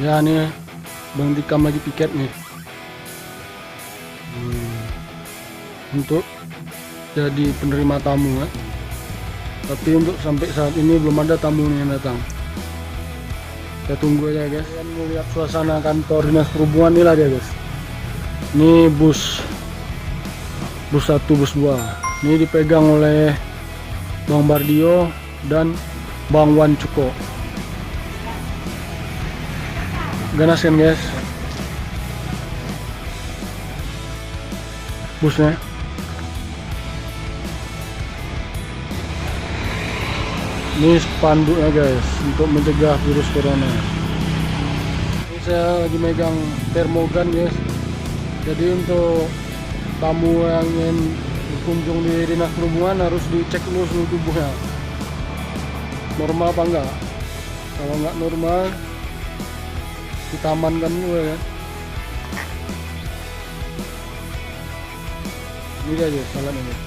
Ya nih Bang Tikam lagi piket nih. Untuk jadi penerima tamu ya. Tapi untuk sampai saat ini belum ada tamu yang datang. Kita tunggu aja guys. Kalian mau lihat suasana kantor dinas perhubungan nih lah dia guys. Ini bus 1, bus 2. Ini dipegang oleh Bang Bardio dan Bang Wan Cuko. Ganas kan guys busnya. Ini spanduknya guys untuk mencegah virus corona. Ini saya lagi megang termogan guys. Jadi untuk tamu yang ingin berkunjung di dinas perhubungan harus dicek dulu suhu tubuhnya normal apa enggak. Kalau enggak normal kita amankan dulu ya. Ini dia guys, salah ini.